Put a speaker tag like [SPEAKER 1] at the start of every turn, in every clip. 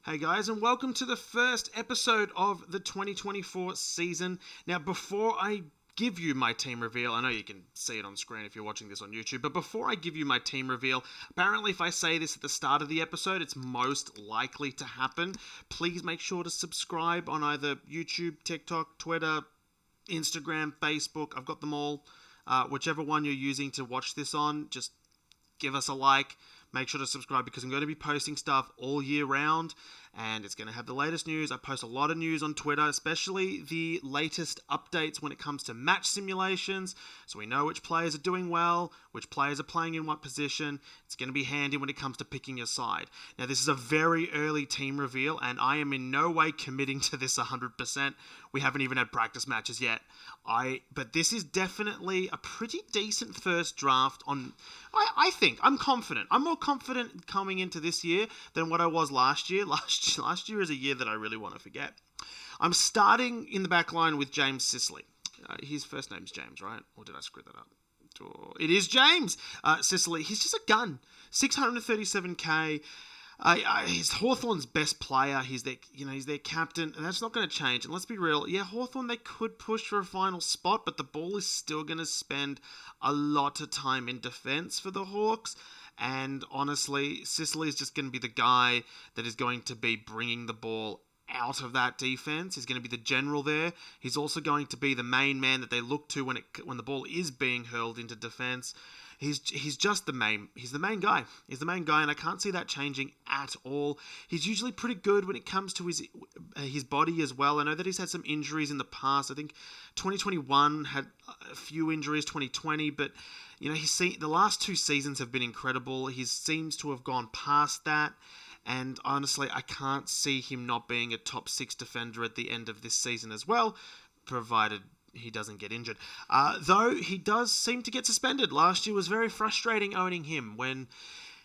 [SPEAKER 1] Hey guys, and welcome to the first episode of the 2024 season. Now, before I give you my team reveal, I know you can see it on screen if you're watching this on YouTube, but before I give you my team reveal, apparently if I say this at the start of the episode, it's most likely to happen. Please make sure to subscribe on either YouTube, TikTok, Twitter, Instagram, Facebook. I've got them all. Whichever one you're using to watch this on, just give us a like. Make sure to subscribe because I'm going to be posting stuff all year round and it's going to have the latest news. I post a lot of news on Twitter, especially the latest updates when it comes to match simulations. So we know which players are doing well, which players are playing in what position. It's going to be handy when it comes to picking your side. Now, this is a very early team reveal and I am in no way committing to this 100%. We haven't even had practice matches yet. But this is definitely a pretty decent first draft on... I think. I'm confident. I'm more confident coming into this year than what I was last year. Last year is a year that I really want to forget. I'm starting in the back line with James Sicily. His first name's James, right? Or did I screw that up? It is James Sicily. He's just a gun. 637k. He's Hawthorn's best player. He's their captain, and that's not going to change. And let's be real, Hawthorn, they could push for a final spot, but the ball is still going to spend a lot of time in defense for the Hawks. And honestly, Sicily is just going to be the guy that is going to be bringing the ball out of that defense. He's going to be the general there. He's also going to be the main man that they look to when the ball is being hurled into defense. He's just the main. He's the main guy. He's the main guy, and I can't see that changing at all. He's usually pretty good when it comes to his body as well. I know that he's had some injuries in the past. I think 2021 had a few injuries, 2020, but the last two seasons have been incredible. He seems to have gone past that. And honestly, I can't see him not being a top 6 defender at the end of this season as well, provided he doesn't get injured. Though he does seem to get suspended. Last year was very frustrating owning him when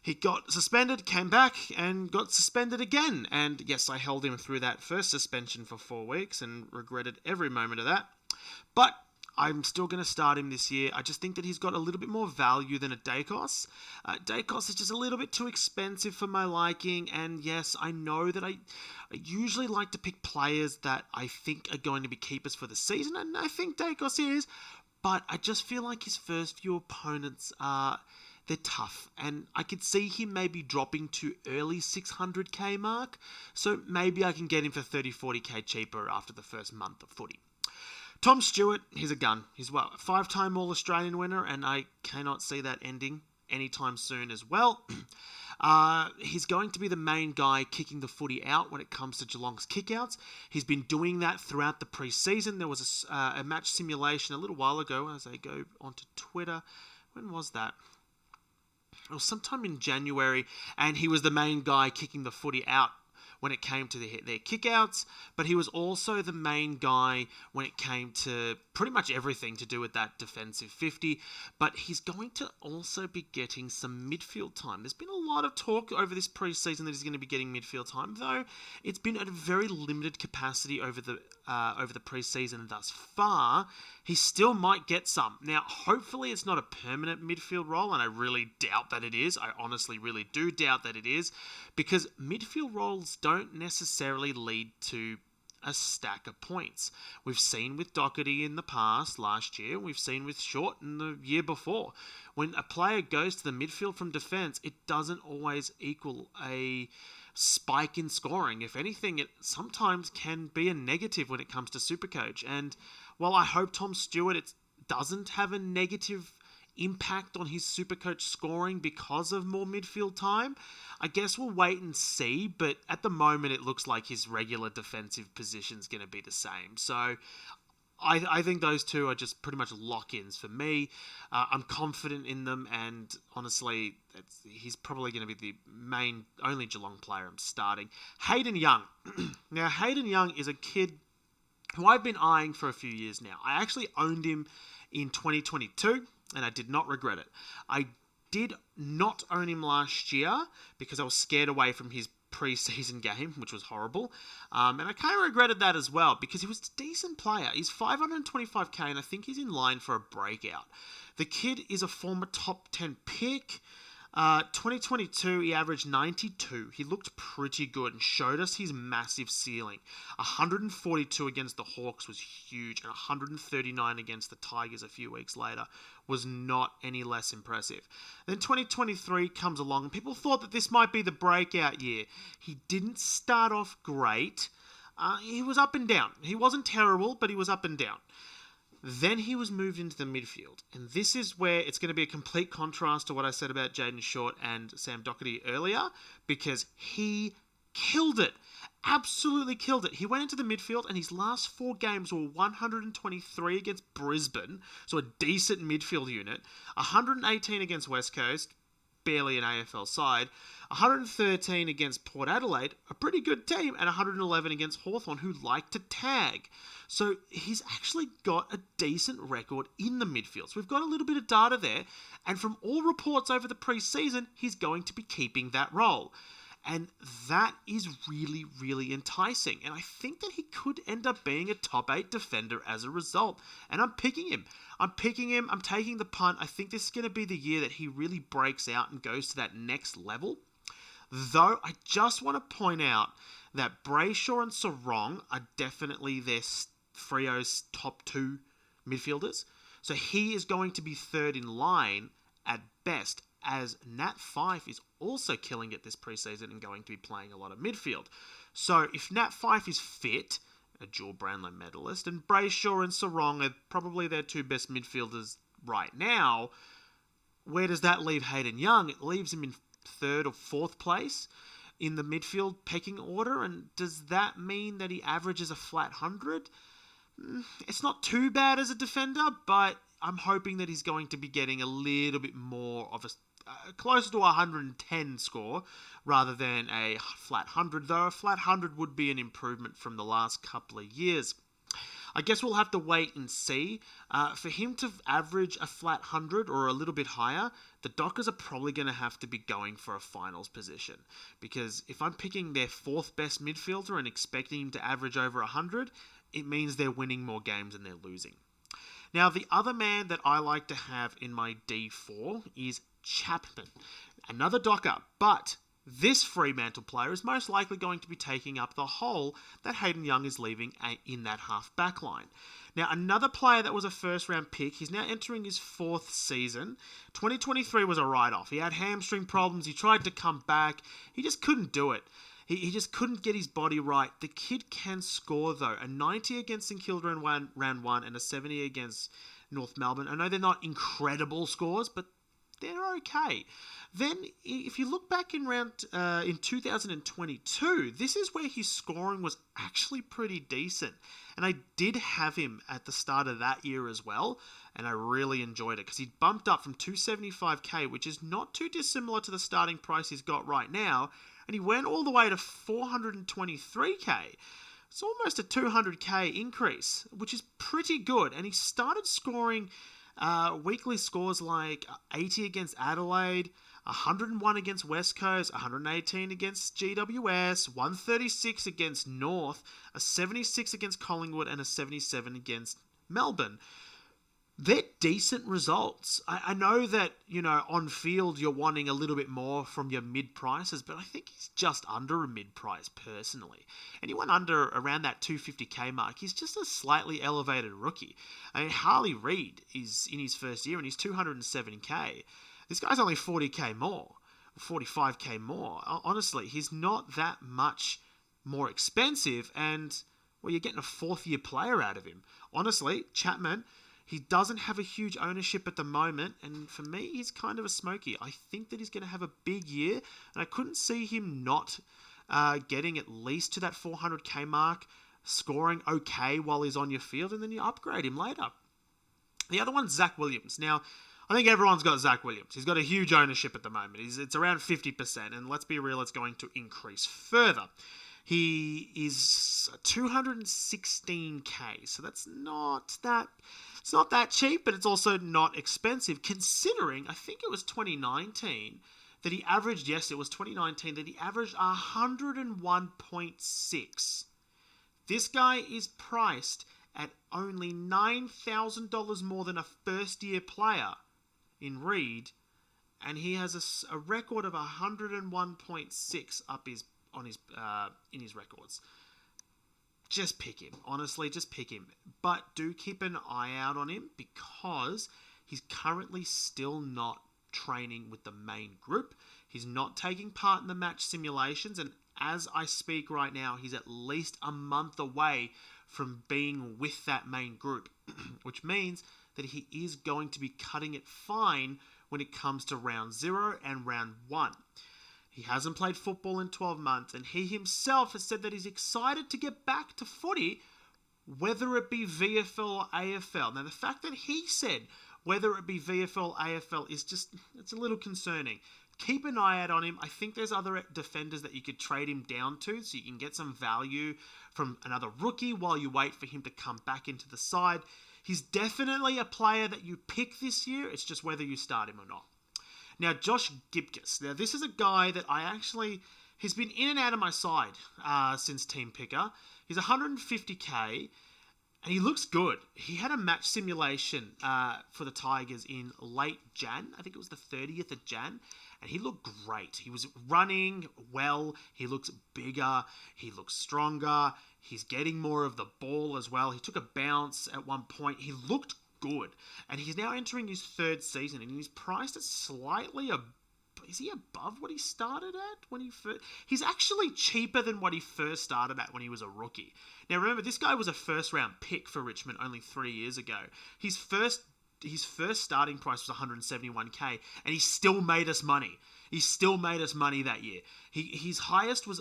[SPEAKER 1] he got suspended, came back, and got suspended again. And yes, I held him through that first suspension for 4 weeks and regretted every moment of that. But I'm still going to start him this year. I just think that he's got a little bit more value than a Dacos. Dacos is just a little bit too expensive for my liking. And yes, I know that I usually like to pick players that I think are going to be keepers for the season. And I think Dacos is. But I just feel like his first few opponents they're tough. And I could see him maybe dropping to early 600k mark. So maybe I can get him for 30-40k cheaper after the first month of footy. Tom Stewart, he's a gun. He's a 5-time All-Australian winner, and I cannot see that ending anytime soon as well. He's going to be the main guy kicking the footy out when it comes to Geelong's kickouts. He's been doing that throughout the pre-season. There was a match simulation a little while ago as I go onto Twitter. When was that? It was sometime in January, and he was the main guy kicking the footy out when it came to their kickouts, but he was also the main guy when it came to pretty much everything to do with that defensive 50, but he's going to also be getting some midfield time. There's been a lot of talk over this preseason that he's going to be getting midfield time, though it's been at a very limited capacity over the preseason thus far. He still might get some. Now, hopefully it's not a permanent midfield role, and I really doubt that it is. I honestly really do doubt that it is, because midfield roles don't necessarily lead to a stack of points. We've seen with Doherty in the past, last year, we've seen with Short in the year before. When a player goes to the midfield from defence, it doesn't always equal a spike in scoring. If anything, it sometimes can be a negative when it comes to SuperCoach. And while I hope Tom Stewart doesn't have a negative impact on his SuperCoach scoring because of more midfield time, I guess we'll wait and see, but at the moment it looks like his regular defensive position's going to be the same. So I think those two are just pretty much lock-ins for me. I'm confident in them, and honestly, he's probably going to be the only Geelong player I'm starting. Hayden Young. Now, Hayden Young is a kid who I've been eyeing for a few years now. I actually owned him in 2022, and I did not regret it. I did not own him last year because I was scared away from his pre-season game, which was horrible. And I kind of regretted that as well because he was a decent player. He's 525k, and I think he's in line for a breakout. The kid is a former top 10 pick. 2022, he averaged 92. He looked pretty good and showed us his massive ceiling. 142 against the Hawks was huge, and 139 against the Tigers a few weeks later was not any less impressive. Then 2023 comes along, and people thought that this might be the breakout year. He didn't start off great. He was up and down. He wasn't terrible, but he was up and down. Then he was moved into the midfield. And this is where it's going to be a complete contrast to what I said about Jaden Short and Sam Doherty earlier, because he killed it. Absolutely killed it. He went into the midfield, and his last 4 games were 123 against Brisbane, so a decent midfield unit, 118 against West Coast, barely an AFL side, 113 against Port Adelaide, a pretty good team, and 111 against Hawthorn, who like to tag. So he's actually got a decent record in the midfield. So we've got a little bit of data there, and from all reports over the pre-season, he's going to be keeping that role. And that is really, really enticing. And I think that he could end up being a top 8 defender as a result. And I'm picking him. I'm taking the punt. I think this is going to be the year that he really breaks out and goes to that next level. Though, I just want to point out that Brayshaw and Sarong are definitely their Freo's top 2 midfielders. So he is going to be third in line at best, as Nat Fyfe is also killing it this preseason and going to be playing a lot of midfield. So if Nat Fyfe is fit, a dual Brownlow medalist, and Brayshaw and Sarong are probably their 2 best midfielders right now, where does that leave Hayden Young? It leaves him in 3rd or 4th place in the midfield pecking order, and does that mean that he averages a flat 100? It's not too bad as a defender, but I'm hoping that he's going to be getting a little bit more of a closer to a 110 score rather than a flat 100, though a flat 100 would be an improvement from the last couple of years. I guess we'll have to wait and see. For him to average a flat 100 or a little bit higher, the Dockers are probably going to have to be going for a finals position. Because if I'm picking their 4th best midfielder and expecting him to average over 100, it means they're winning more games than they're losing. Now, the other man that I like to have in my D4 is Chapman. Another Docker, but this Fremantle player is most likely going to be taking up the hole that Hayden Young is leaving in that half back line. Now, another player that was a first-round pick, he's now entering his 4th season. 2023 was a write-off. He had hamstring problems. He tried to come back. He just couldn't do it. He just couldn't get his body right. The kid can score, though. A 90 against St Kilda in round 1 and a 70 against North Melbourne. I know they're not incredible scores, but they're okay. Then, if you look back in 2022, this is where his scoring was actually pretty decent. And I did have him at the start of that year as well, and I really enjoyed it because he bumped up from 275k, which is not too dissimilar to the starting price he's got right now, and he went all the way to 423k. It's almost a 200k increase, which is pretty good. And he started scoring weekly scores like 80 against Adelaide, 101 against West Coast, 118 against GWS, 136 against North, a 76 against Collingwood, and a 77 against Melbourne. They're decent results. I know that, on field you're wanting a little bit more from your mid prices, but I think he's just under a mid price personally. Anyone under around that 250k mark, he's just a slightly elevated rookie. I mean, Harley Reid is in his first year and he's 207k. This guy's only 40k more, 45k more. Honestly, he's not that much more expensive, and well, you're getting a 4th-year player out of him. Honestly, Chapman, he doesn't have a huge ownership at the moment, and for me, he's kind of a smoky. I think that he's going to have a big year, and I couldn't see him not getting at least to that 400k mark, scoring okay while he's on your field, and then you upgrade him later. The other one's Zach Williams. Now, I think everyone's got Zach Williams. He's got a huge ownership at the moment. It's around 50%, and let's be real, it's going to increase further. He is 216k, so that's not that... It's not that cheap, but it's also not expensive, considering, I think it was 2019, that he averaged, yes, it was 2019, that he averaged 101.6. This guy is priced at only $9,000 more than a first-year player in Reid, and he has a record of 101.6 in his records. Just pick him. Honestly, just pick him. But do keep an eye out on him because he's currently still not training with the main group. He's not taking part in the match simulations, and as I speak right now, he's at least a month away from being with that main group, which means that he is going to be cutting it fine when it comes to round 0 and round 1. He hasn't played football in 12 months, and he himself has said that he's excited to get back to footy, whether it be VFL or AFL. Now, the fact that he said whether it be VFL or AFL is just, it's a little concerning. Keep an eye out on him. I think there's other defenders that you could trade him down to so you can get some value from another rookie while you wait for him to come back into the side. He's definitely a player that you pick this year. It's just whether you start him or not. Now, Josh Gibcus. Now, this is a guy that he's been in and out of my side since Team Picker. He's 150k, and he looks good. He had a match simulation for the Tigers in late Jan. I think it was the 30th of Jan. And he looked great. He was running well. He looks bigger. He looks stronger. He's getting more of the ball as well. He took a bounce at one point. He looked good. And he's now entering his 3rd season. And he's priced at slightly is he above what he started at when he first? He's actually cheaper than what he first started at when he was a rookie. Now remember, this guy was a 1st-round pick for Richmond only 3 years ago. His first starting price was 171k, and he still made us money. He still made us money that year. His highest was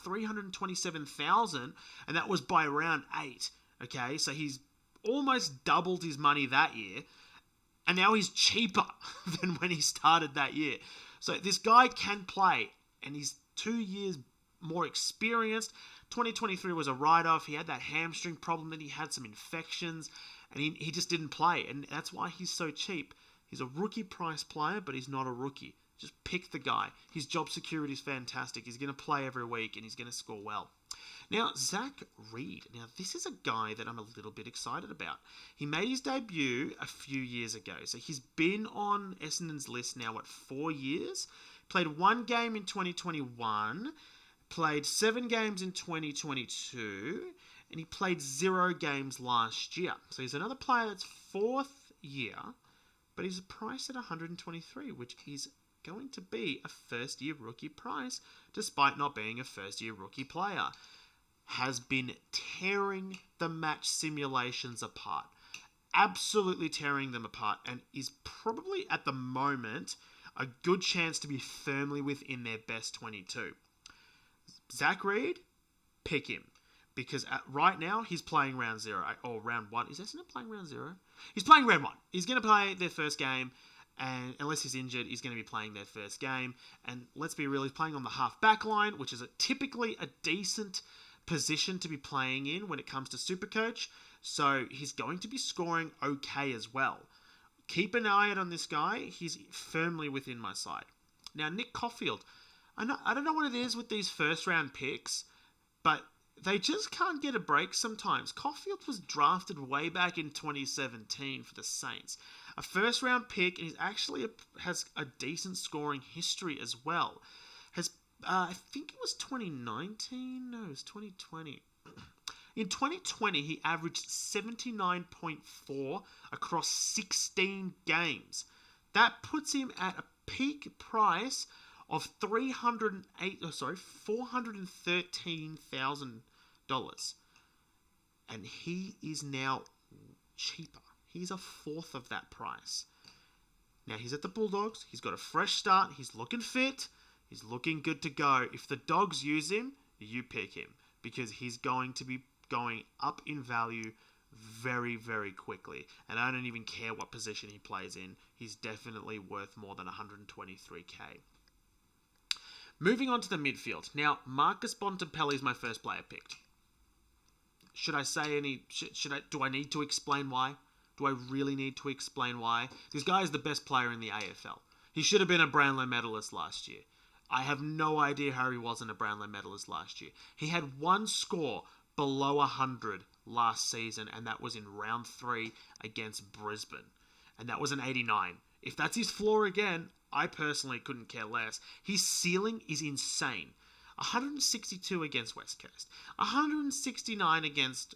[SPEAKER 1] 327,000, and that was by round 8. Okay, so he's almost doubled his money that year, and now he's cheaper than when he started that year. So this guy can play, and he's 2 years more experienced. 2023 was a write-off. He had that hamstring problem, then he had some infections, and he just didn't play, and that's why he's so cheap. He's a rookie price player, but he's not a rookie. Just pick the guy. His job security is fantastic. He's going to play every week, and he's going to score well. Now, Zach Reed. Now, this is a guy that I'm a little bit excited about. He made his debut a few years ago, so he's been on Essendon's list now, 4 years? Played 1 game in 2021, played 7 games in 2022, and he played 0 games last year. So he's another player that's 4th year, but he's priced at 123, which is going to be a 1st-year rookie price, despite not being a 1st-year rookie player. Has been tearing the match simulations apart. Absolutely tearing them apart, and is probably, at the moment, a good chance to be firmly within their best 22. Zach Reed, pick him. Because right now, he's playing round 0, or round 1. Is Essendon playing round 0? He's playing round 1. He's going to play their first game, and unless he's injured, he's going to be playing their first game. And let's be real, he's playing on the half-back line, which is typically a decent position to be playing in when it comes to SuperCoach. So he's going to be scoring okay as well. Keep an eye out on this guy. He's firmly within my side. Now, Nick Caulfield. I don't know what it is with these first-round picks, but they just can't get a break sometimes. Caulfield was drafted way back in 2017 for the Saints. A first-round pick, and he actually has a decent scoring history as well. I think it was 2019? No, it was 2020. In 2020, he averaged 79.4 across 16 games. That puts him at a peak price of $413,000. And he is now cheaper. He's a 4th of that price. Now, he's at the Bulldogs. He's got a fresh start. He's looking fit. He's looking good to go. If the Dogs use him, you pick him. Because he's going to be going up in value very, very quickly. And I don't even care what position he plays in. He's definitely worth more than 123k. Moving on to the midfield. Now, Marcus Bontempelli is my first player picked. Should I say any... Do I need to explain why? Do I really need to explain why? This guy is the best player in the AFL. He should have been a Brownlow medalist last year. I have no idea how he wasn't a Brownlow medalist last year. He had 1 score below 100 last season, and that was in round 3 against Brisbane. And that was an 89. If that's his floor again, I personally couldn't care less. His ceiling is insane. 162 against West Coast, 169 against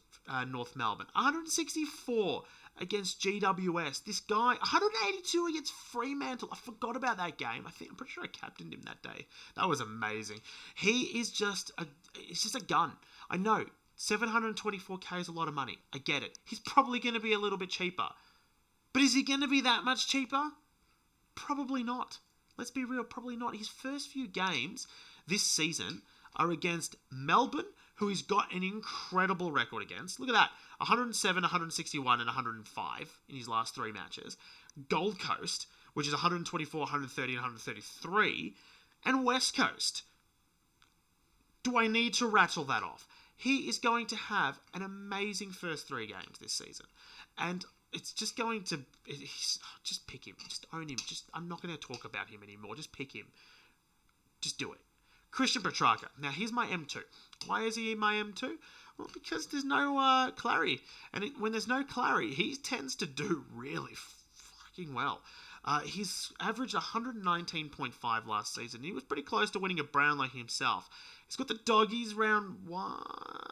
[SPEAKER 1] North Melbourne, 164 against GWS. This guy, 182 against Fremantle. I forgot about that game. I'm pretty sure I captained him that day. That was amazing. He is it's just a gun. I know 724k is a lot of money. I get it. He's probably going to be a little bit cheaper, but is he going to be that much cheaper? Probably not. Let's be real, probably not. His first few games this season are against Melbourne, who he's got an incredible record against. Look at that. 107, 161, and 105 in his last 3 matches. Gold Coast, which is 124, 130, and 133. And West Coast. Do I need to rattle that off? He is going to have an amazing first 3 games this season. And it's just going to... Just pick him. Just own him. I'm not going to talk about him anymore. Just pick him. Just do it. Christian Petrarca. Now, here's my M2. Why is he in my M2? Well, because there's no Clary. And when there's no Clary, he tends to do really fucking well. He's averaged 119.5 last season. He was pretty close to winning a Brownlow himself. He's got the Doggies round 1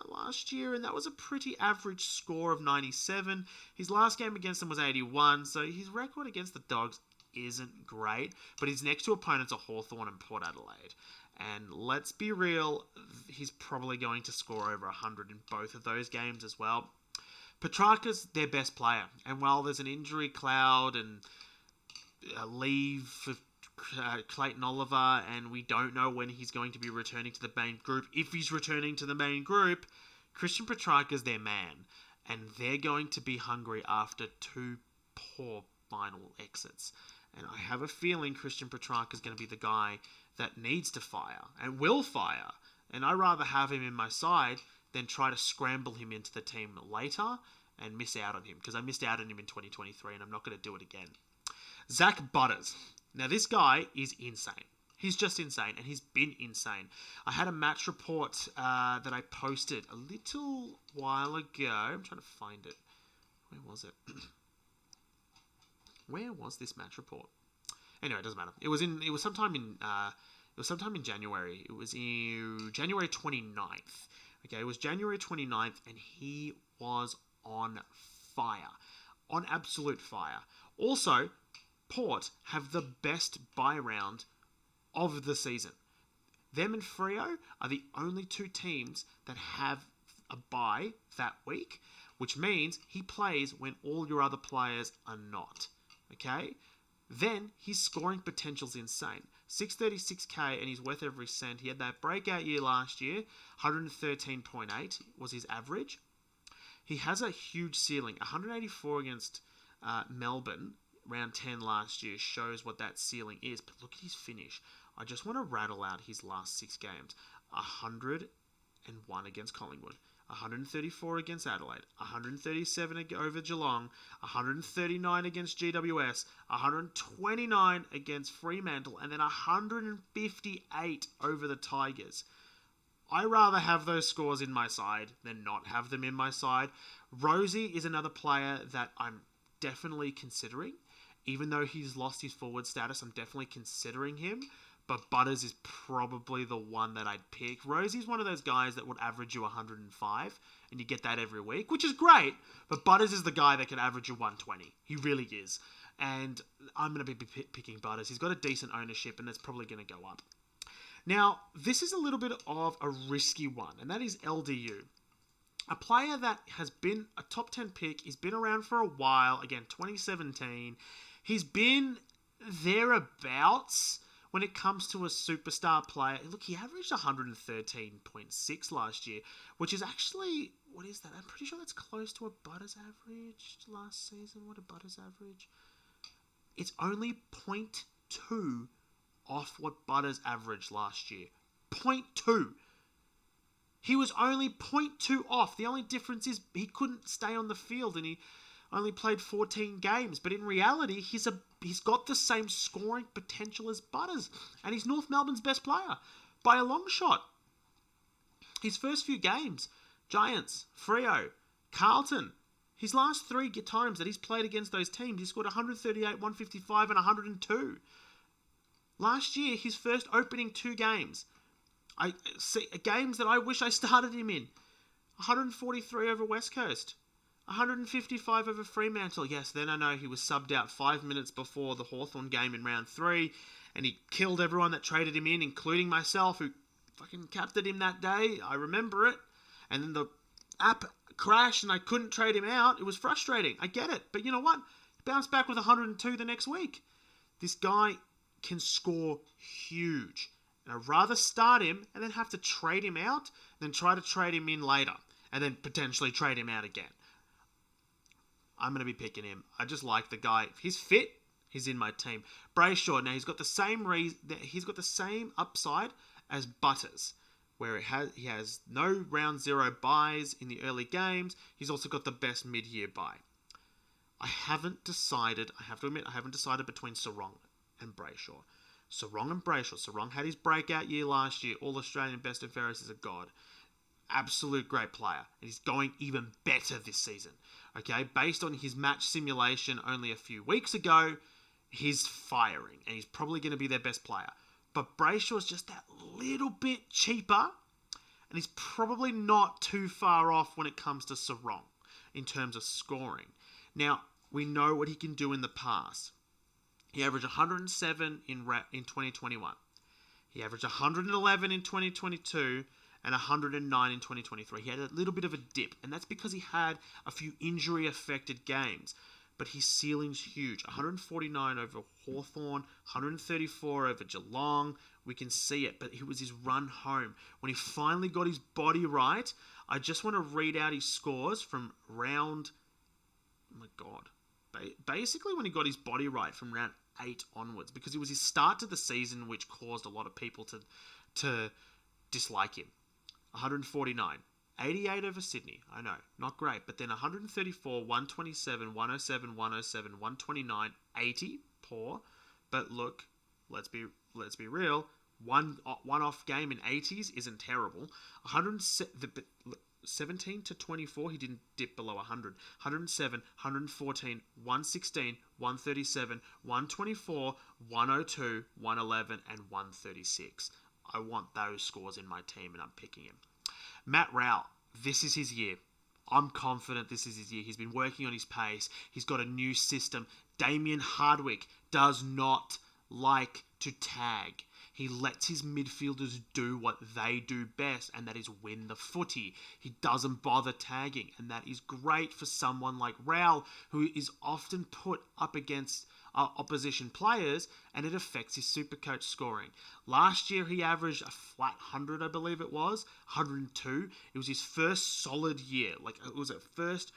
[SPEAKER 1] last year, and that was a pretty average score of 97. His last game against them was 81, so his record against the Dogs isn't great, but his next 2 opponents are Hawthorn and Port Adelaide. And let's be real, he's probably going to score over 100 in both of those games as well. Petrarca's their best player, and while there's an injury cloud and a leave for Clayton Oliver, and we don't know when he's going to be returning to the main group, if he's returning to the main group, Christian Petrarca's their man, and they're going to be hungry after 2 poor final exits. And I have a feeling Christian Petrarca's going to be the guy that needs to fire and will fire. And I'd rather have him in my side than try to scramble him into the team later and miss out on him, because I missed out on him in 2023 and I'm not going to do it again. Zach Butters. Now, this guy is insane. He's just insane, and he's been insane. I had a match report that I posted a little while ago. I'm trying to find it. Where was it? Where was this match report? Anyway, it doesn't matter. It was sometime in January. It was in January 29th. Okay, it was January 29th, and he was on fire. On absolute fire. Also, Port have the best bye round of the season. Them and Freo are the only 2 teams that have a bye that week, which means he plays when all your other players are not. Okay? Then his scoring potential's insane. 636k, and he's worth every cent. He had that breakout year last year. 113.8 was his average. He has a huge ceiling. 184 against Melbourne, round 10 last year, shows what that ceiling is. But look at his finish. I just want to rattle out his last 6 games. 101 against Collingwood. 134 against Adelaide, 137 over Geelong, 139 against GWS, 129 against Fremantle, and then 158 over the Tigers. I rather have those scores in my side than not have them in my side. Rosie is another player that I'm definitely considering. Even though he's lost his forward status, I'm definitely considering him. But Butters is probably the one that I'd pick. Rosie's one of those guys that would average you 105, and you get that every week, which is great. But Butters is the guy that can average you 120. He really is. And I'm going to be picking Butters. He's got a decent ownership, and that's probably going to go up. Now, this is a little bit of a risky one, and that is LDU. A player that has been a top 10 pick. He's been around for a while. Again, 2017. He's been thereabouts when it comes to a superstar player. Look, he averaged 113.6 last year, which is actually, what is that? I'm pretty sure that's close to a Butters average last season. What did Butters average? It's only 0.2 off what Butters averaged last year. 0.2. He was only 0.2 off. The only difference is he couldn't stay on the field and he only played 14 games. But in reality, he's got the same scoring potential as Butters. And he's North Melbourne's best player by a long shot. His first few games, Giants, Freo, Carlton. His last 3 times that he's played against those teams, he scored 138, 155 and 102. Last year, his first opening 2 games, I see games that I wish I started him in. 143 over West Coast. 155 over Fremantle. Yes, then I know he was subbed out 5 minutes before the Hawthorn game in round 3, and he killed everyone that traded him in, including myself, who fucking captained him that day. I remember it. And then the app crashed and I couldn't trade him out. It was frustrating. I get it. But you know what? He bounced back with 102 the next week. This guy can score huge. And I'd rather start him and then have to trade him out than try to trade him in later and then potentially trade him out again. I'm going to be picking him. I just like the guy. If he's fit, he's in my team. Brayshaw, now he's got the same upside as Butters, where he has no round 0 buys in the early games. He's also got the best mid-year buy. I haven't decided, I have to admit, I haven't decided between Sarong and Brayshaw. Sarong and Brayshaw. Sarong had his breakout year last year. All-Australian best and fairest is a god. Absolute great player. And he's going even better this season. Okay, based on his match simulation only a few weeks ago, he's firing. And he's probably going to be their best player. But Brayshaw's just that little bit cheaper, and he's probably not too far off when it comes to Sarong in terms of scoring. Now, we know what he can do in the past. He averaged 107 in 2021. He averaged 111 in 2022 and 109 in 2023. He had a little bit of a dip, and that's because he had a few injury-affected games. But his ceiling's huge. 149 over Hawthorn, 134 over Geelong. We can see it, but it was his run home. When he finally got his body right, I just want to read out his scores from round... Oh my God. Basically, when he got his body right from round 8 onwards, because it was his start to the season which caused a lot of people to dislike him. 149. 88 over Sydney. I know, not great. But then 134, 127, 107, 107, 129, 80. Poor. But look, let's be real. One off game in 80s isn't terrible. 17 to 24, he didn't dip below 100. 107, 114, 116, 137, 124, 102, 111, and 136. I want those scores in my team, and I'm picking him. Matt Rowell, this is his year. I'm confident this is his year. He's been working on his pace. He's got a new system. Damien Hardwick does not like to tag. He lets his midfielders do what they do best, and that is win the footy. He doesn't bother tagging, and that is great for someone like Rowell, who is often put up against opposition players, and it affects his SuperCoach scoring. Last year, he averaged a flat 100, I believe it was, 102. It was his first solid year. It was a first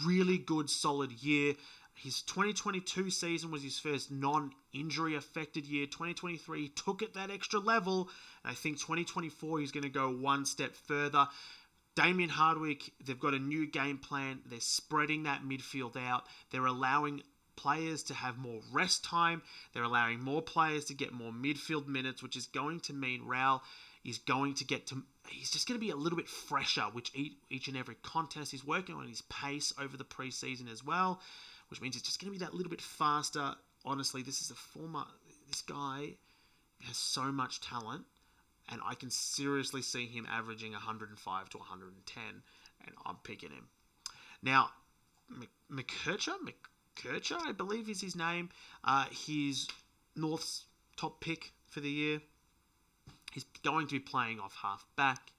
[SPEAKER 1] really good solid year. His 2022 season was his first non-injury affected year. 2023, he took it that extra level, and I think 2024, he's going to go one step further. Damien Hardwick, they've got a new game plan. They're spreading that midfield out. They're allowing players to have more rest time. They're allowing more players to get more midfield minutes, which is going to mean Rowell is going to he's just going to be a little bit fresher, which each and every contest. He's working on his pace over the preseason as well, which means it's just going to be that little bit faster. Honestly, this guy has so much talent, and I can seriously see him averaging 105 to 110, and I'm picking him. Now, McKercher, I believe is his name. He's North's top pick for the year. He's going to be playing off half back.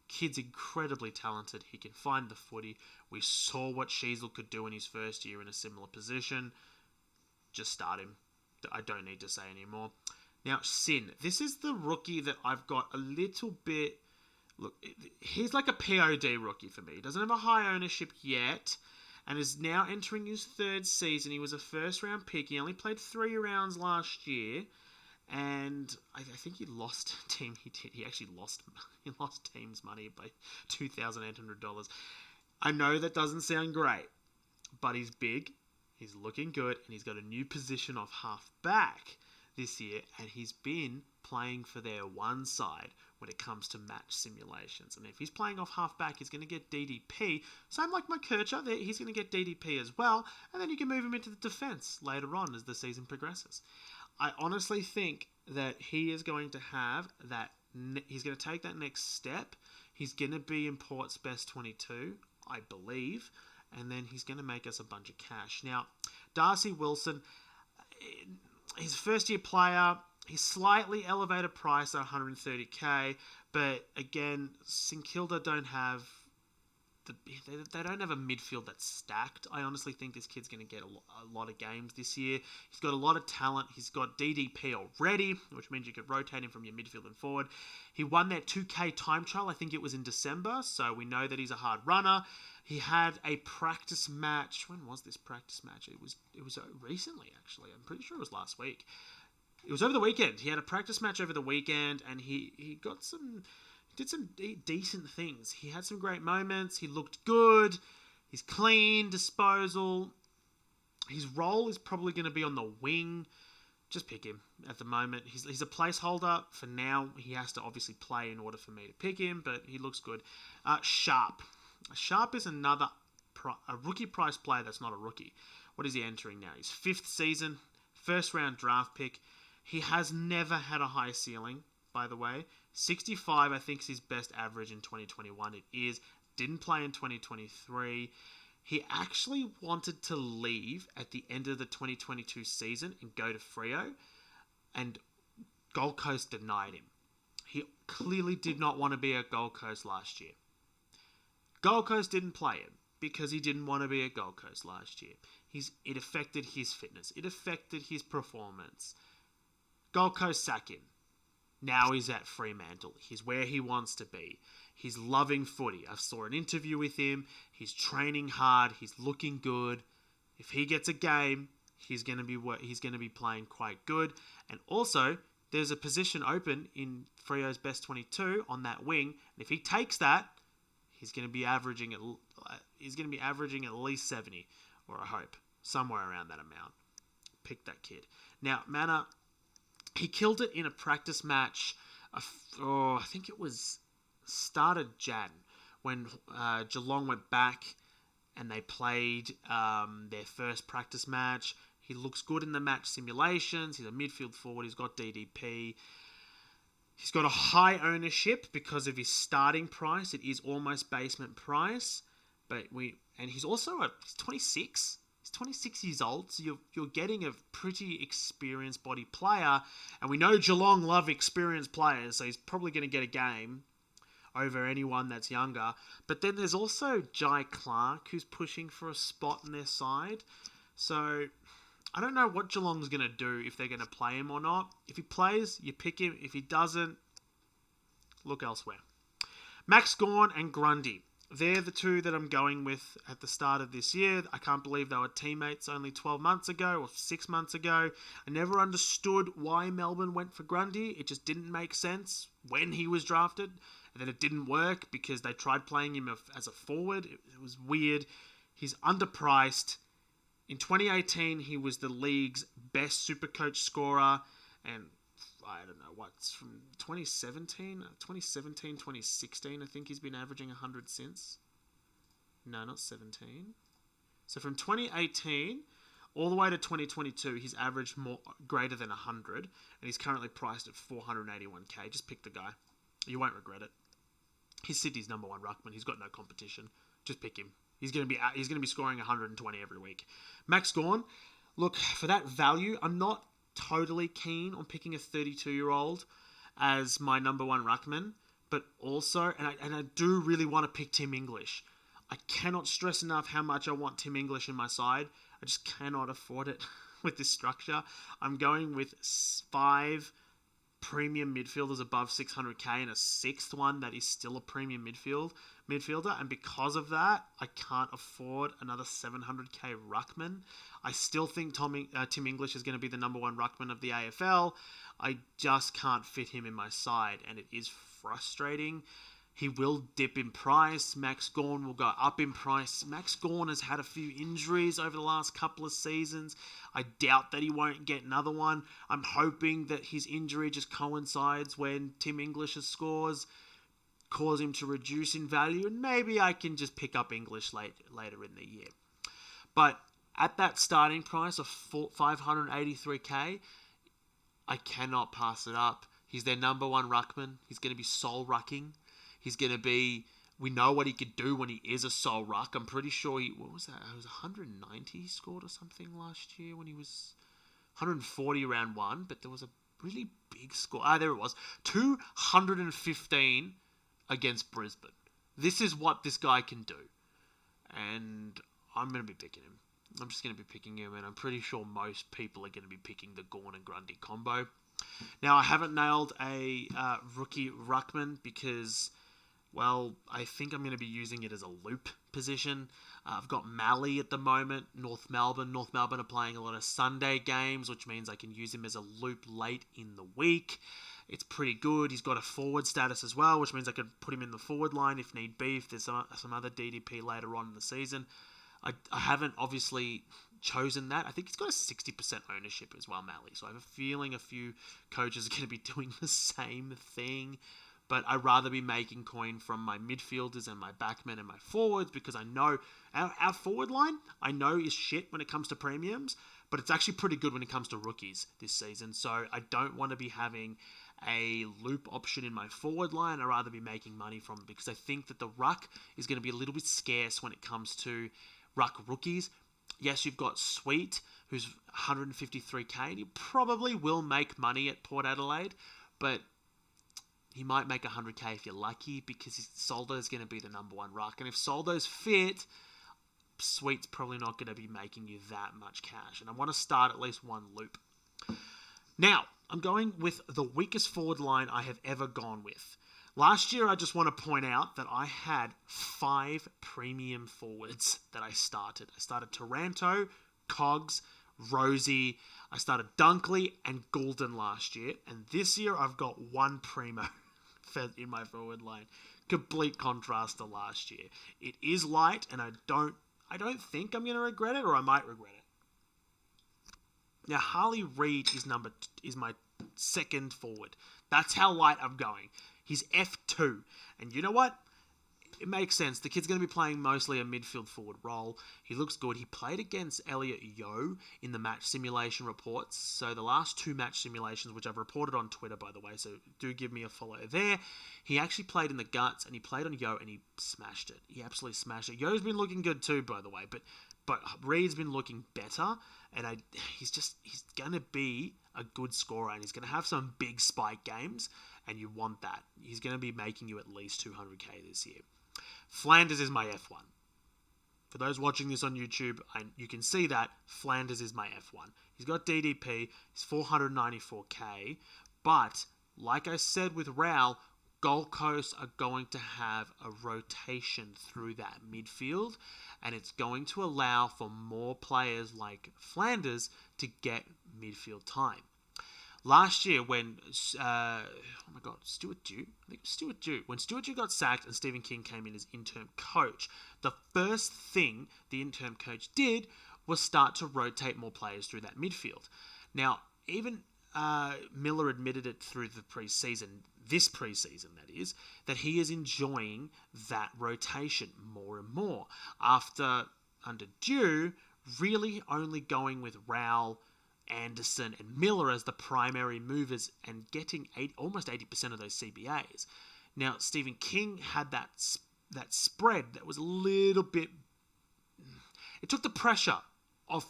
[SPEAKER 1] Kid's incredibly talented. He can find the footy. We saw what Sheasel could do in his first year in a similar position. Just start him. I don't need to say any more. Now, Sin. This is the rookie that I've got a little bit... Look, he's like a POD rookie for me. He doesn't have a high ownership yet, and is now entering his 3rd season. He was a first-round pick. He only played 3 rounds last year, and I think he lost team. He actually lost team's money by $2,800. I know that doesn't sound great, but he's big, he's looking good, and he's got a new position of half-back this year, and he's been playing for their one side when it comes to match simulations. And if he's playing off half-back, he's going to get DDP. Same like McKercher, he's going to get DDP as well, and then you can move him into the defence later on as the season progresses. I honestly think that he is going to have that. He's going to take that next step. He's going to be in Port's best 22, I believe, and then he's going to make us a bunch of cash. Now, Darcy Wilson, he's a first-year player. He's slightly elevated price at 130k, but again, St Kilda don't have they don't have a midfield that's stacked. I honestly think this kid's going to get a lot of games this year. He's got a lot of talent. He's got DDP already, which means you could rotate him from your midfield and forward. He won that 2K time trial. I think it was in December, so we know that he's a hard runner. He had a practice match. When was this practice match? It was recently, actually. I'm pretty sure it was last week. It was over the weekend. He had a practice match over the weekend, and he did some decent things. He had some great moments. He looked good. He's clean, disposal. His role is probably going to be on the wing. Just pick him at the moment. He's a placeholder for now. He has to obviously play in order for me to pick him, but he looks good. Sharp. Sharp is another a rookie price player that's not a rookie. What is he entering now? His 5th season, first round draft pick. He has never had a high ceiling, by the way. 65, I think, is his best average in 2021. It is. Didn't play in 2023. He actually wanted to leave at the end of the 2022 season and go to Freo, and Gold Coast denied him. He clearly did not want to be at Gold Coast last year. Gold Coast didn't play him because he didn't want to be at Gold Coast last year. It affected his fitness. It affected his performance. Gold Coast sack him. Now he's at Fremantle. He's where he wants to be. He's loving footy. I saw an interview with him. He's training hard. He's looking good. If he gets a game, he's going to be playing quite good. And also, there's a position open in Freo's best 22 on that wing. And if he takes that, he's going to be averaging at least 70, or I hope somewhere around that amount. Pick that kid. Now, Manor, he killed it in a practice match. I think it was started Jan when Geelong went back and they played their first practice match. He looks good in the match simulations. He's a midfield forward. He's got DDP. He's got a high ownership because of his starting price. It is almost basement price, and he's also he's 26. He's 26 years old, so you're getting a pretty experienced body player, and we know Geelong love experienced players, so he's probably going to get a game over anyone that's younger. But then there's also Jai Clark, who's pushing for a spot in their side. So I don't know what Geelong's going to do, if they're going to play him or not. If he plays, you pick him. If he doesn't, look elsewhere. Max Gawn and Grundy. They're the two that I'm going with at the start of this year. I can't believe they were teammates only 12 months ago or 6 months ago. I never understood why Melbourne went for Grundy. It just didn't make sense when he was drafted. And then it didn't work because they tried playing him as a forward. It was weird. He's underpriced. In 2018, he was the league's best SuperCoach scorer. And I don't know what's from 2017, 2016, I think he's been averaging 100 since. No, not 17. So from 2018 all the way to 2022, he's averaged greater than 100, and he's currently priced at 481k. Just pick the guy. You won't regret it. He's Sydney's number one ruckman. He's got no competition. Just pick him. He's going to be scoring 120 every week. Max Gawn, look, for that value, I'm not totally keen on picking a 32-year-old as my number one ruckman, but also, and I do really want to pick Tim English. I cannot stress enough how much I want Tim English in my side. I just cannot afford it with this structure. I'm going with 5 premium midfielders above 600k and a 6th one that is still a premium midfielder, and because of that, I can't afford another 700k ruckman. I still think Tim English is going to be the number one ruckman of the AFL. I just can't fit him in my side, and it is frustrating. He will dip in price. Max Gawn will go up in price. Max Gawn has had a few injuries over the last couple of seasons. I doubt that he won't get another one. I'm hoping that his injury just coincides when Tim English's scores cause him to reduce in value, and maybe I can just pick up English later in the year. But at that starting price of 583k, I cannot pass it up. He's their number one ruckman. He's going to be soul rucking. He's going to be... We know what he could do when he is a soul ruck. I'm pretty sure he... What was that? It was 190 he scored or something last year when he was 140 round one. But there was a really big score. There it was. 215 against Brisbane. This is what this guy can do. And I'm going to be picking him. I'm just going to be picking him, and I'm pretty sure most people are going to be picking the Gawn and Grundy combo. Now, I haven't nailed a rookie ruckman because, well, I think I'm going to be using it as a loop position. I've got Malley at the moment, North Melbourne. North Melbourne are playing a lot of Sunday games, which means I can use him as a loop late in the week. It's pretty good. He's got a forward status as well, which means I could put him in the forward line if need be, if there's some other DDP later on in the season. I haven't obviously chosen that. I think he's got a 60% ownership as well, Malley. So I have a feeling a few coaches are going to be doing the same thing. But I'd rather be making coin from my midfielders and my backmen and my forwards because I know our forward line, I know is shit when it comes to premiums, but it's actually pretty good when it comes to rookies this season. So I don't want to be having a loop option in my forward line. I'd rather be making money from it because I think that the ruck is going to be a little bit scarce when it comes to ruck rookies. Yes, you've got Sweet, who's 153k, and he probably will make money at Port Adelaide, but he might make 100k if you're lucky because Soldo is going to be the number one ruck. And if Soldo's fit, Sweet's probably not going to be making you that much cash. And I want to start at least one loop. Now, I'm going with the weakest forward line I have ever gone with. Last year, I just want to point out that I had 5 premium forwards that I started. I started Taranto, Cogs, Rosie. I started Dunkley and Goulden last year. And this year, I've got 1 primo in my forward line. Complete contrast to last year. It is light, and I don't think I'm going to regret it, or I might regret it. Now, Harley Reid is my second forward. That's how light I'm going. He's F2. And you know what? It makes sense. The kid's going to be playing mostly a midfield forward role. He looks good. He played against Elliot Yeo in the match simulation reports. So the last 2 match simulations, which I've reported on Twitter, by the way, so do give me a follow there. He actually played in the guts, and he played on Yeo, and he smashed it. He absolutely smashed it. Yeo's been looking good too, by the way, but Reid's been looking better, and he's going to be a good scorer, and he's going to have some big spike games, and you want that. He's going to be making you at least 200k this year. Flanders is my F1. For those watching this on YouTube, you can see that Flanders is my F1. He's got DDP, he's 494k, but like I said with Raul, Gold Coast are going to have a rotation through that midfield, and it's going to allow for more players like Flanders to get midfield time. Last year, when Stuart Dew? I think it was Stuart Dew. When Stuart Dew got sacked and Stephen King came in as interim coach, the first thing the interim coach did was start to rotate more players through that midfield. Now, even Miller admitted it through the preseason, this preseason that is, that he is enjoying that rotation more and more. After, under Dew, really only going with Raul, Anderson and Miller as the primary movers and getting almost 80% of those CBAs. Now, Stephen King had that spread that was a little bit... It took the pressure off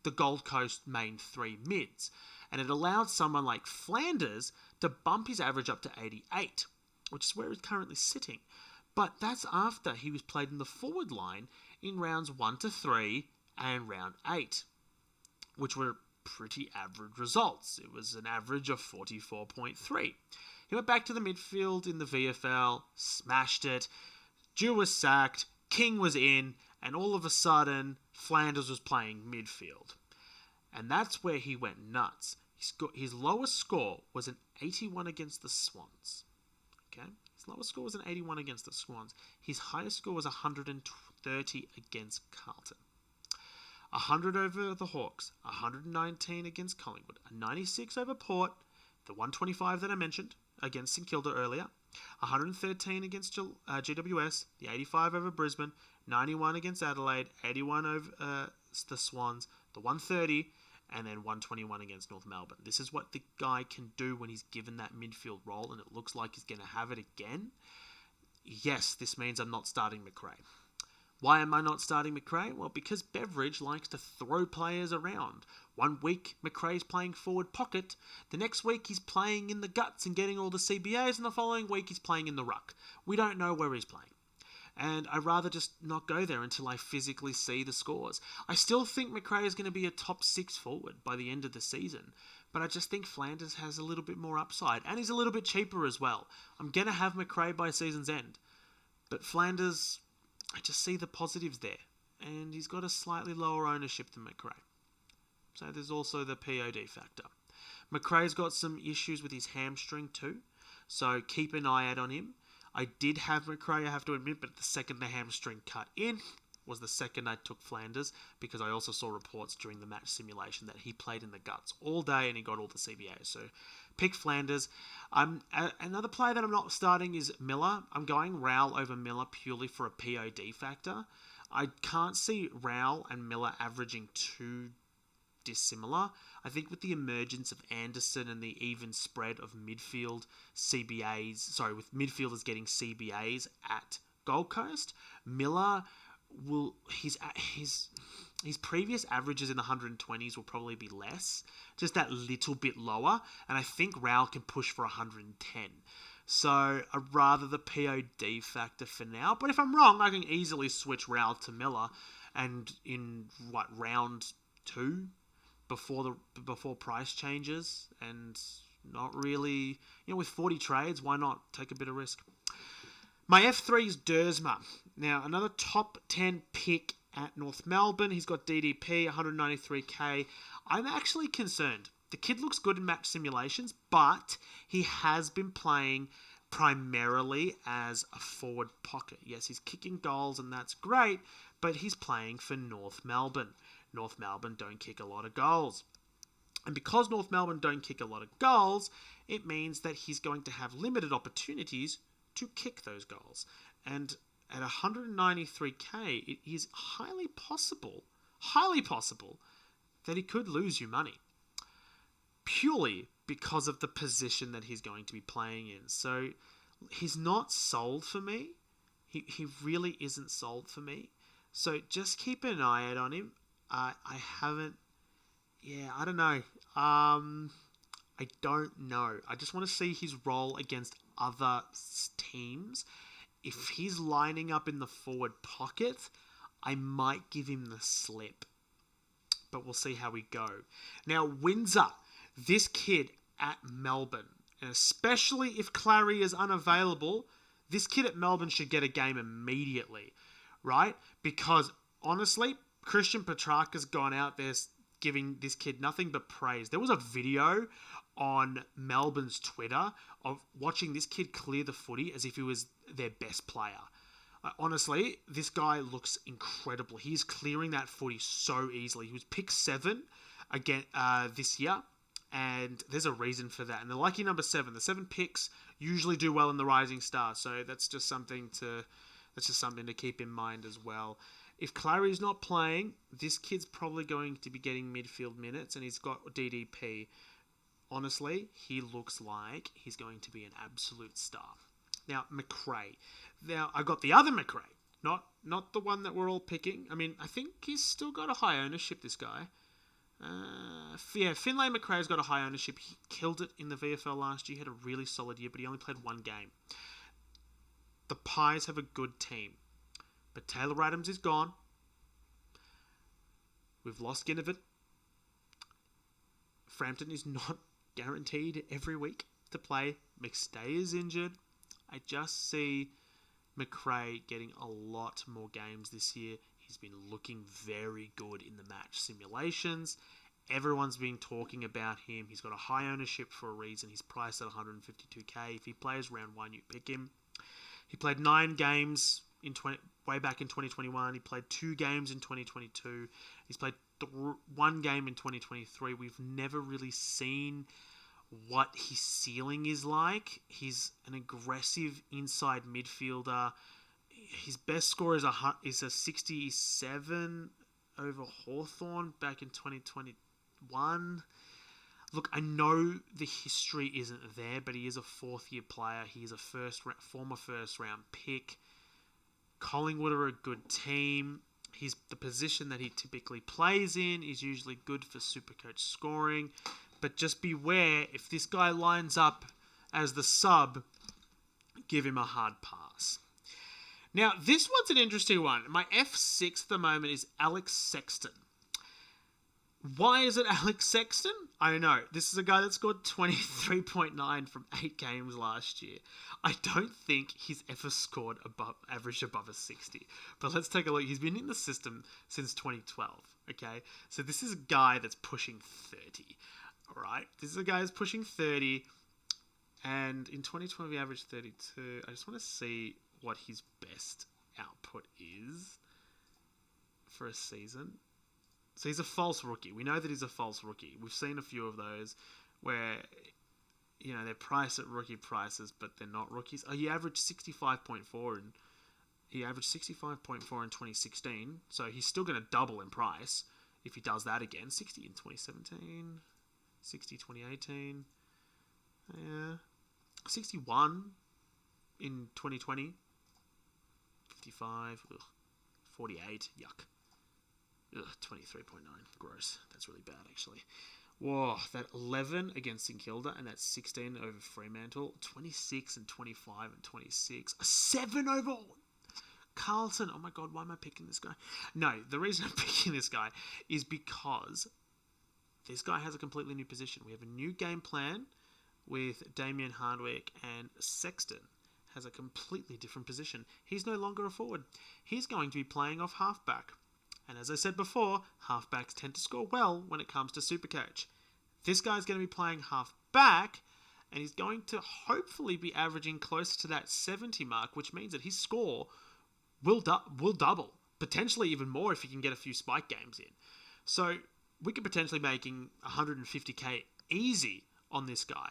[SPEAKER 1] the Gold Coast main 3 mids, and it allowed someone like Flanders to bump his average up to 88, which is where he's currently sitting. But that's after he was played in the forward line in rounds 1 to 3 and round 8, which were pretty average results. It was an average of 44.3. He went back to the midfield in the VFL, smashed it. Dew was sacked, King was in, and all of a sudden, Flanders was playing midfield. And that's where he went nuts. His lowest score was an 81 against the Swans. Okay? His lowest score was an 81 against the Swans. His highest score was 130 against Carlton. 100 over the Hawks, 119 against Collingwood, a 96 over Port, the 125 that I mentioned against St Kilda earlier, 113 against GWS, the 85 over Brisbane, 91 against Adelaide, 81 over the Swans, the 130 and then 121 against North Melbourne. This is what the guy can do when he's given that midfield role, and it looks like he's going to have it again. Yes, this means I'm not starting McRae. Why am I not starting McRae? Well, because Beveridge likes to throw players around. One week, McRae's playing forward pocket. The next week, he's playing in the guts and getting all the CBAs. And the following week, he's playing in the ruck. We don't know where he's playing. And I'd rather just not go there until I physically see the scores. I still think McRae is going to be a top 6 forward by the end of the season. But I just think Flanders has a little bit more upside. And he's a little bit cheaper as well. I'm going to have McRae by season's end. But Flanders, I just see the positives there. And he's got a slightly lower ownership than McRae. So there's also the POD factor. McRae's got some issues with his hamstring too. So keep an eye out on him. I did have McRae, I have to admit, but the second the hamstring cut in was the second I took Flanders, because I also saw reports during the match simulation that he played in the guts all day and he got all the CBAs. So pick Flanders. Another player that I'm not starting is Miller. I'm going Rowell over Miller purely for a POD factor. I can't see Rowell and Miller averaging too dissimilar. I think with the emergence of Anderson and the even spread of midfield CBAs, with midfielders getting CBAs at Gold Coast, Miller will his previous averages in the 120s will probably be less, just that little bit lower, and I think Rowell can push for 110. So I'd rather the POD factor for now, but if I'm wrong, I can easily switch Rowell to Miller, and in round 2 before price changes, and not really, with 40 trades, why not take a bit of risk? My F3 is Dersma. Now, another top 10 pick at North Melbourne. He's got DDP, 193k. I'm actually concerned. The kid looks good in match simulations, but he has been playing primarily as a forward pocket. Yes, he's kicking goals, and that's great, but he's playing for North Melbourne. North Melbourne don't kick a lot of goals. And because North Melbourne don't kick a lot of goals, it means that he's going to have limited opportunities to kick those goals. And at 193k, it is highly possible that he could lose you money. Purely because of the position that he's going to be playing in. So he's not sold for me. He really isn't sold for me. So just keep an eye out on him. I don't know. I don't know. I just want to see his role against other teams. If he's lining up in the forward pocket, I might give him the slip. But we'll see how we go. Now, Windsor, this kid at Melbourne, and especially if Clary is unavailable, this kid at Melbourne should get a game immediately, right? Because, honestly, Christian Petrarca's gone out there giving this kid nothing but praise. There was a video on Melbourne's Twitter of watching this kid clear the footy as if he was their best player. Honestly, this guy looks incredible. He's clearing that footy so easily. He was pick 7 again this year, and there's a reason for that. And the lucky number 7. The 7 picks usually do well in the Rising Star, so that's just something to keep in mind as well. If Clary's not playing, this kid's probably going to be getting midfield minutes, and he's got DDP. Honestly, he looks like he's going to be an absolute star. Now, McRae. Now, I got the other McRae, not the one that we're all picking. I mean, I think he's still got a high ownership, this guy. Finlay McRae's got a high ownership. He killed it in the VFL last year. He had a really solid year, but he only played 1 game. The Pies have a good team. But Taylor Adams is gone. We've lost Ginnivan. Frampton is not guaranteed every week to play. McStay is injured. I just see McRae getting a lot more games this year. He's been looking very good in the match simulations. Everyone's been talking about him. He's got a high ownership for a reason. He's priced at 152k. If he plays round 1, you pick him. He played 9 games way back in 2021. He played 2 games in 2022. He's played 1 game in 2023. We've never really seen what his ceiling is like. He's an aggressive inside midfielder. His best score is a 67 over Hawthorn back in 2022. one. Look, I know the history isn't there, but he is a fourth-year player. He is a former first-round pick. Collingwood are a good team. The position that he typically plays in is usually good for SuperCoach scoring. But just beware, if this guy lines up as the sub, give him a hard pass. Now, this one's an interesting one. My F6 at the moment is Alex Sexton. Why is it Alex Sexton? I don't know. This is a guy that scored 23.9 from 8 games last year. I don't think he's ever scored average above a 60. But let's take a look. He's been in the system since 2012. Okay? So this is a guy that's pushing 30. Alright? This is a guy that's pushing 30. And in 2012 he averaged 32. I just want to see what his best output is for a season. So he's a false rookie. We know that he's a false rookie. We've seen a few of those where, they're priced at rookie prices, but they're not rookies. Oh, he averaged 65.4 and he averaged 65.4 in 2016. So he's still going to double in price if he does that again. 60 in 2017, 60 2018. Yeah. 61 in 2020. 55. Ugh. 48. Yuck. Ugh, 23.9. Gross. That's really bad, actually. Whoa, that 11 against St Kilda and that 16 over Fremantle. 26 and 25 and 26. A 7 over Carlton. Oh my god, why am I picking this guy? No, the reason I'm picking this guy is because this guy has a completely new position. We have a new game plan with Damien Hardwick, and Sexton has a completely different position. He's no longer a forward. He's going to be playing off halfback. And as I said before, halfbacks tend to score well when it comes to SuperCoach. This guy's going to be playing halfback, and he's going to hopefully be averaging close to that 70 mark, which means that his score will double. Potentially even more if he can get a few spike games in. So we could potentially making 150k easy on this guy.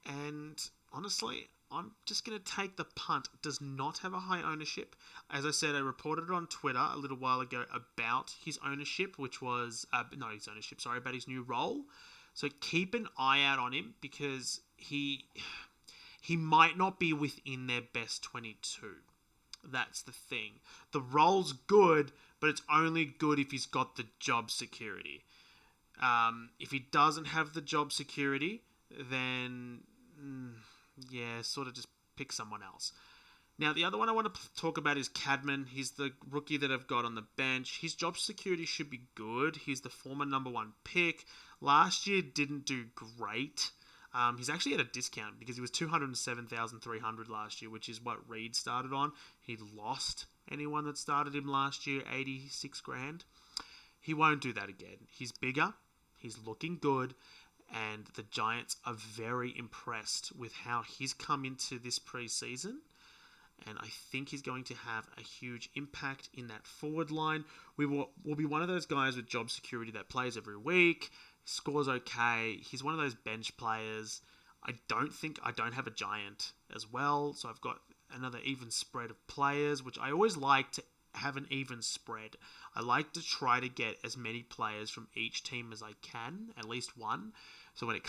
[SPEAKER 1] And honestly, I'm just going to take the punt. Does not have a high ownership. As I said, I reported on Twitter a little while ago about his ownership, about his new role. So keep an eye out on him because he might not be within their best 22. That's the thing. The role's good, but it's only good if he's got the job security. If he doesn't have the job security, then sort of just pick someone else. Now, the other one I want to talk about is Cadman. He's the rookie that I've got on the bench. His job security should be good. He's the former number 1 pick. Last year didn't do great. He's actually at a discount because he was 207,300 last year, which is what Reed started on. He lost anyone that started him last year, 86 grand. He won't do that again. He's bigger. He's looking good. And the Giants are very impressed with how he's come into this preseason. And I think he's going to have a huge impact in that forward line. Will be one of those guys with job security that plays every week, scores okay. He's one of those bench players. I don't have a Giant as well. So I've got another even spread of players, which I always like to have an even spread. I like to try to get as many players from each team as I can, at least one. So when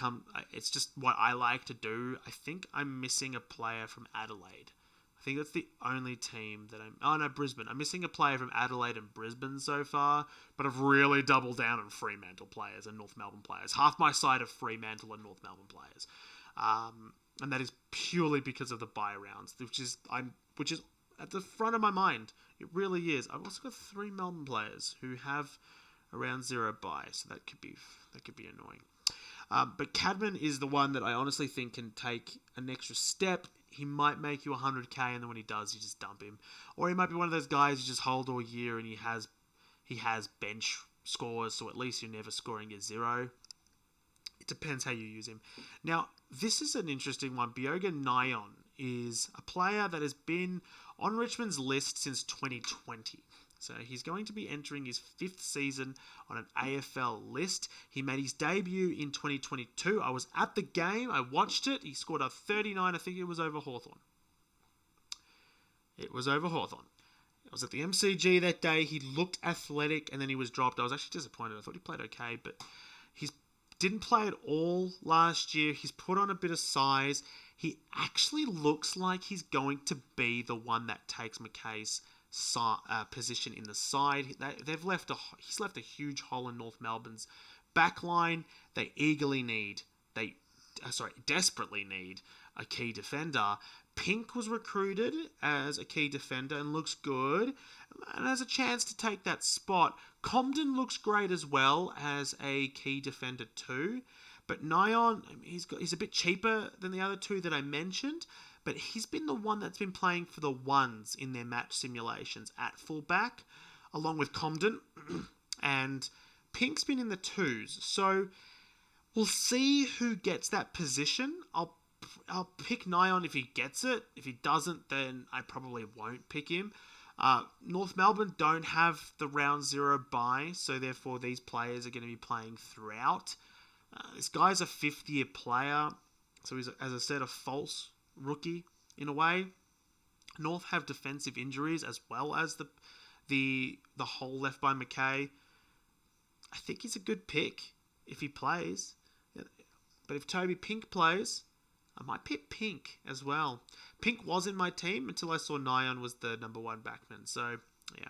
[SPEAKER 1] it's just what I like to do. I think I'm missing a player from Adelaide. I think that's the only team that Brisbane. I'm missing a player from Adelaide and Brisbane so far, but I've really doubled down on Fremantle players and North Melbourne players. Half my side of Fremantle and North Melbourne players. And that is purely because of the buy rounds, which is at the front of my mind. It really is. I've also got 3 Melbourne players who have around 0 buy, so that could be annoying. But Cadman is the one that I honestly think can take an extra step. He might make you 100k, and then when he does, you just dump him. Or he might be one of those guys you just hold all year, and he has bench scores, so at least you're never scoring a 0. It depends how you use him. Now, this is an interesting one. Bioga Nyon is a player that has been on Richmond's list since 2020. So he's going to be entering his 5th season on an AFL list. He made his debut in 2022. I was at the game. I watched it. He scored a 39. I think it was over Hawthorn. I was at the MCG that day. He looked athletic, and then he was dropped. I was actually disappointed. I thought he played okay, but He's didn't play at all last year. He's put on a bit of size. He actually looks like he's going to be the one that takes McKay's position in the side. He's left a huge hole in North Melbourne's backline. They desperately need a key defender. Pink was recruited as a key defender and looks good and has a chance to take that spot. Comden looks great as well as a key defender too. But Nyon, he's a bit cheaper than the other two that I mentioned, but he's been the one that's been playing for the ones in their match simulations at fullback, along with Comden, and Pink's been in the twos. So we'll see who gets that position. I'll pick Nyon if he gets it. If he doesn't, then I probably won't pick him. North Melbourne don't have the round 0 bye, so therefore these players are going to be playing throughout. This guy's a fifth-year player, so he's, as I said, a false rookie in a way. North have defensive injuries as well as the hole left by McKay. I think he's a good pick if he plays. But if Toby Pink plays, I might pick Pink as well. Pink was in my team until I saw Nyon was the number 1 backman. So, yeah.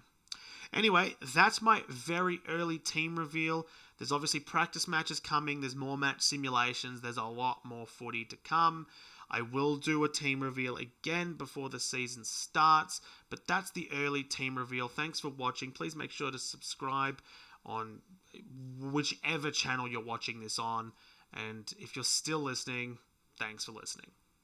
[SPEAKER 1] Anyway, that's my very early team reveal. There's obviously practice matches coming. There's more match simulations. There's a lot more footy to come. I will do a team reveal again before the season starts. But that's the early team reveal. Thanks for watching. Please make sure to subscribe on whichever channel you're watching this on. And if you're still listening, thanks for listening.